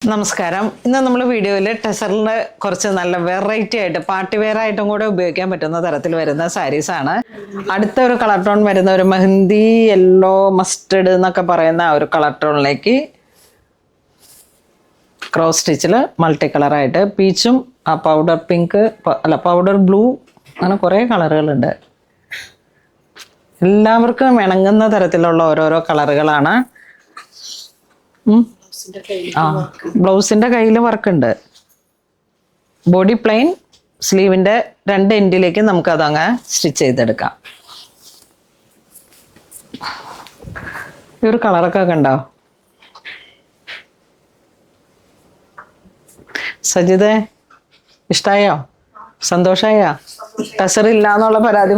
നമസ്കാരം. ഇന്ന് നമ്മൾ വീഡിയോയിൽ ടെസറിൻ്റെ കുറച്ച് നല്ല വെറൈറ്റി ആയിട്ട് പാർട്ടി വെയർ ആയിട്ടും കൂടെ ഉപയോഗിക്കാൻ പറ്റുന്ന തരത്തിൽ വരുന്ന സാരീസാണ്. അടുത്ത ഒരു കളർ ടോൺ വരുന്ന ഒരു മെഹന്തി യെല്ലോ മസ്റ്റർഡ് എന്നൊക്കെ പറയുന്ന ആ ഒരു കളർ ടോണിലേക്ക് ക്രോസ് സ്റ്റിച്ചിൽ മൾട്ടി കളറായിട്ട് പീച്ചും ആ പൗഡർ പിങ്ക് പൗഡർ ബ്ലൂ അങ്ങനെ കുറേ കളറുകളുണ്ട്. എല്ലാവർക്കും ഇണങ്ങുന്ന തരത്തിലുള്ള ഓരോരോ കളറുകളാണ്. ബ്ലൗസിന്റെ കയ്യിൽ വർക്കുണ്ട്. ബോഡി പ്ലെയിൻ, സ്ലീവിന്റെ രണ്ട് എൻഡിലേക്ക് നമുക്ക് അതങ്ങ് സ്റ്റിച്ച് ചെയ്തെടുക്കാം. ഈ ഒരു കളറൊക്കെ കണ്ടോ? സജിതേ, ഇഷ്ടായോ? സന്തോഷായോ? ടെസർ ഇല്ലാന്നുള്ള പരാതി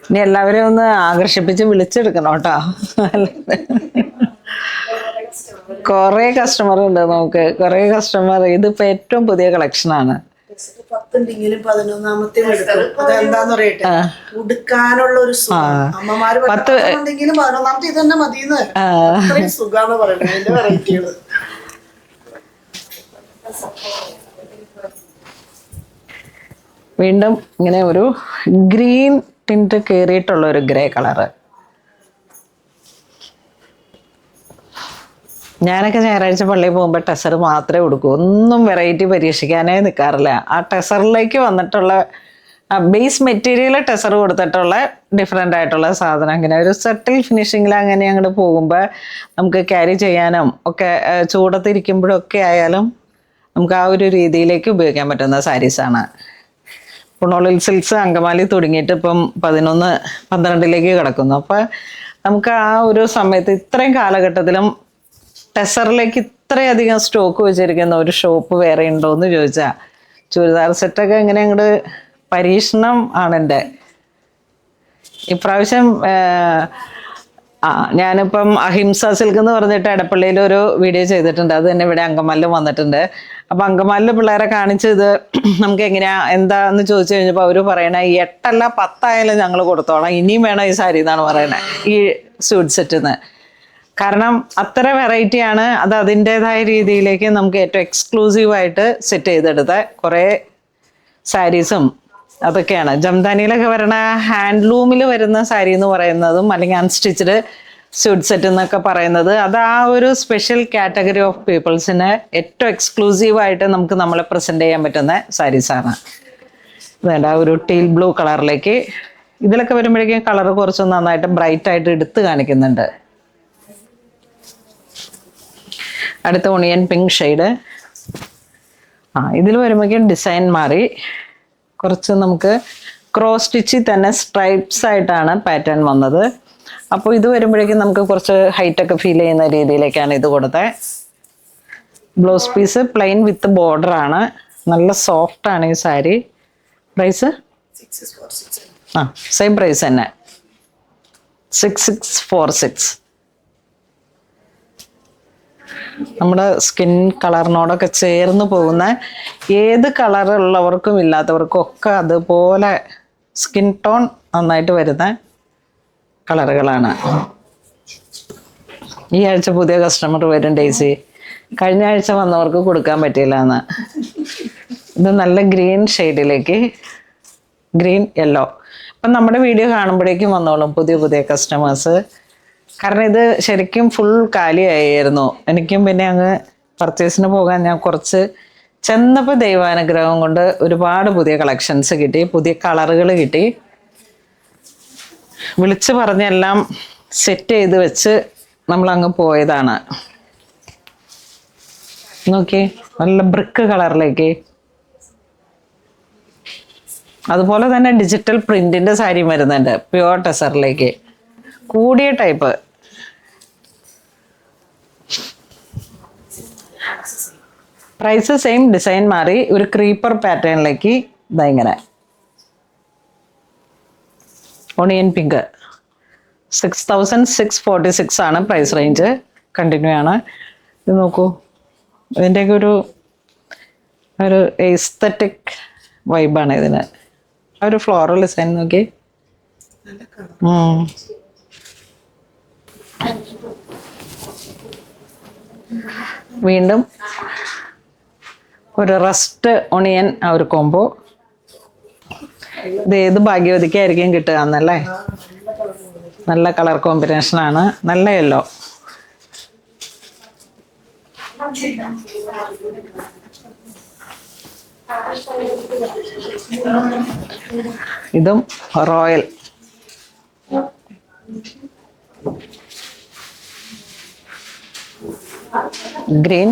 ഇനി എല്ലാവരെയും ഒന്ന് ആകർഷിപ്പിച്ച് വിളിച്ചെടുക്കണം കേട്ടോ. കൊറേ കസ്റ്റമർ ഉണ്ട് നമുക്ക്, കൊറേ കസ്റ്റമർ. ഇതിപ്പോ ഏറ്റവും പുതിയ കളക്ഷനാണ്. ഉടുക്കാനുള്ള ഒരു അമ്മമാര് 11 ഇത് തന്നെ മതിയെന്ന് സുഖാണ് പറയുന്നത്. വെറൈറ്റികള് വീണ്ടും ഇങ്ങനെ ഒരു ഗ്രീൻ ടിന്റ് കയറിയിട്ടുള്ള ഒരു ഗ്രേ കളറ്. ഞാനൊക്കെ ഞായറാഴ്ച പള്ളിയിൽ പോകുമ്പോൾ ടെസർ മാത്രമേ ഉടുക്കൂ. ഒന്നും വെറൈറ്റി പരീക്ഷിക്കാനേ നിൽക്കാറില്ല. ആ ടെസറിലേക്ക് വന്നിട്ടുള്ള ബേസ് മെറ്റീരിയൽ ടെസർ കൊടുത്തിട്ടുള്ള ഡിഫറെൻ്റ് ആയിട്ടുള്ള സാധനം, അങ്ങനെ ഒരു സെറ്റിൽ ഫിനിഷിങ്ങിൽ അങ്ങനെ അങ്ങോട്ട് പോകുമ്പോൾ നമുക്ക് ക്യാരി ചെയ്യാനും ഒക്കെ ചൂടത്തിരിക്കുമ്പോഴൊക്കെ ആയാലും നമുക്ക് ആ ഒരു രീതിയിലേക്ക് ഉപയോഗിക്കാൻ പറ്റുന്ന സാരീസാണ്. പുണോളിൽ സിൽക്സ് അങ്കമാലി തുടങ്ങിയിട്ട് ഇപ്പം 11-12 കിടക്കുന്നു. അപ്പം നമുക്ക് ആ ഒരു സമയത്ത് ഇത്രയും കാലഘട്ടത്തിലും ടെസറിലേക്ക് ഇത്രയധികം സ്റ്റോക്ക് വെച്ചിരിക്കുന്ന ഒരു ഷോപ്പ് വേറെ ഉണ്ടോ എന്ന് ചോദിച്ചാൽ, ചുരിദാർ സെറ്റൊക്കെ എങ്ങനെ അങ്ങോട്ട് പരീക്ഷണം ആണ് എൻ്റെ ഇപ്രാവശ്യം. ഞാനിപ്പം അഹിംസ സിൽക്ക് എന്ന് പറഞ്ഞിട്ട് എടപ്പള്ളിയിൽ ഒരു വീഡിയോ ചെയ്തിട്ടുണ്ട്. അത് തന്നെ ഇവിടെ അങ്കമാലിലും വന്നിട്ടുണ്ട്. അപ്പം അങ്കമാലിലെ പിള്ളേരെ കാണിച്ച് ഇത് നമുക്ക് എങ്ങനെയാ എന്താന്ന് ചോദിച്ചു കഴിഞ്ഞപ്പോൾ അവർ പറയണേ 8 അല്ല 10 ഞങ്ങൾ കൊടുത്തോളാം, ഇനിയും വേണം ഈ സാരി എന്നാണ് പറയണേ, ഈ സ്യൂട്ട് സെറ്റിന്ന്. കാരണം അത്ര വെറൈറ്റിയാണ്. അത് അതിൻ്റെതായ രീതിയിലേക്ക് നമുക്ക് ഏറ്റവും എക്സ്ക്ലൂസീവായിട്ട് സെറ്റ് ചെയ്തെടുത്ത കുറേ സാരീസും അതൊക്കെയാണ്. ജംദാനിയിലൊക്കെ വരണ ഹാൻഡ്ലൂമിൽ വരുന്ന സാരി എന്ന് പറയുന്നതും അല്ലെങ്കിൽ അൺസ്റ്റിച്ചഡ് സ്യൂട്ട് സെറ്റ് എന്നൊക്കെ പറയുന്നത് അത് ആ ഒരു സ്പെഷ്യൽ കാറ്റഗറി ഓഫ് പീപ്പിൾസിന് ഏറ്റവും എക്സ്ക്ലൂസീവായിട്ട് നമുക്ക് നമ്മളെ പ്രസൻറ്റ് ചെയ്യാൻ പറ്റുന്ന സാരീസാണ്. വേണ്ട ഒരു ടീൽ ബ്ലൂ കളറിലേക്ക് ഇതിലൊക്കെ വരുമ്പോഴേക്കും കളർ കുറച്ച് നന്നായിട്ട് ബ്രൈറ്റ് ആയിട്ട് എടുത്ത് കാണിക്കുന്നുണ്ട്. അടുത്ത ഓണിയൻ പിങ്ക് ഷെയ്ഡ്. ഇതിൽ വരുമ്പോഴേക്കും ഡിസൈൻ മാറി. കുറച്ച് നമുക്ക് ക്രോസ് സ്റ്റിച്ചിൽ തന്നെ സ്ട്രൈപ്സ് ആയിട്ടാണ് പാറ്റേൺ വന്നത്. അപ്പോൾ ഇത് വരുമ്പോഴേക്കും നമുക്ക് കുറച്ച് ഹൈറ്റൊക്കെ ഫീൽ ചെയ്യുന്ന രീതിയിലേക്കാണ് ഇത് കൊടുത്തത്. Blouse piece plain with border ആണ്. നല്ല സോഫ്റ്റ് ആണ് ഈ സാരി. പ്രൈസ് സെയിം പ്രൈസ് തന്നെ, 6646. നമ്മുടെ സ്കിൻ കളറിനോടൊക്കെ ചേർന്ന് പോകുന്ന ഏത് കളറുള്ളവർക്കും ഇല്ലാത്തവർക്കും ഒക്കെ അതുപോലെ സ്കിൻ ടോൺ നന്നായിട്ട് വരുന്ന കളറുകളാണ്. ഈ ആഴ്ച പുതിയ കസ്റ്റമർ വരും ഡേയ്സി, കഴിഞ്ഞ ആഴ്ച വന്നവർക്ക് കൊടുക്കാൻ പറ്റിയില്ല എന്ന്. ഇത് നല്ല ഗ്രീൻ ഷെയ്ഡിലേക്ക് ഗ്രീൻ യെല്ലോ. അപ്പം നമ്മുടെ വീഡിയോ കാണുമ്പോഴേക്കും വന്നോളും പുതിയ പുതിയ കസ്റ്റമേഴ്സ്. കാരണം ഇത് ശരിക്കും ഫുൾ കാലിയായിരുന്നു. എനിക്കും പിന്നെ അങ്ങ് പർച്ചേസിന് പോകാൻ ഞാൻ കുറച്ച് ചെന്നപ്പോൾ ദൈവാനുഗ്രഹം കൊണ്ട് ഒരുപാട് പുതിയ കളക്ഷൻസ് കിട്ടി, പുതിയ കളറുകൾ കിട്ടി. വിളിച്ച് പറഞ്ഞെല്ലാം സെറ്റ് ചെയ്ത് വെച്ച് നമ്മളങ്ങ് പോയതാണ്. നോക്കി നല്ല ബ്രിക്ക് കളറിലേക്ക്. അതുപോലെ തന്നെ ഡിജിറ്റൽ പ്രിന്റിന്റെ സാരി വരുന്നുണ്ട് പ്യുവർ ടെസറിലേക്ക്, കൂടിയ ടൈപ്പ്. പ്രൈസ് സെയിം, ഡിസൈൻ മാറി. ഒരു ക്രീപ്പർ പാറ്റേണിലേക്ക് ഇതാ ഇങ്ങനെ ഓണിയൻ പിങ്ക്. 6646 ആണ് പ്രൈസ് റേഞ്ച്. കണ്ടിന്യൂ ആണ്. ഇത് നോക്കൂ, ഇതിൻ്റെയൊക്കെ ഒരു എസ്തറ്റിക് വൈബാണ് ഇതിന്. ആ ഒരു ഫ്ലോറൽ ഡിസൈൻ നോക്കി. വീണ്ടും ഒരു റസ്റ്റ് ഒണിയൻ ആ ഒരു കോംബോ. ഇത് ഏത് ഭാഗ്യവതിക്കായിരിക്കും കിട്ടുക എന്നല്ലേ. നല്ല കളർ കോമ്പിനേഷനാണ്, നല്ല യെല്ലോ. ഇതും റോയൽ. ഗ്രീൻ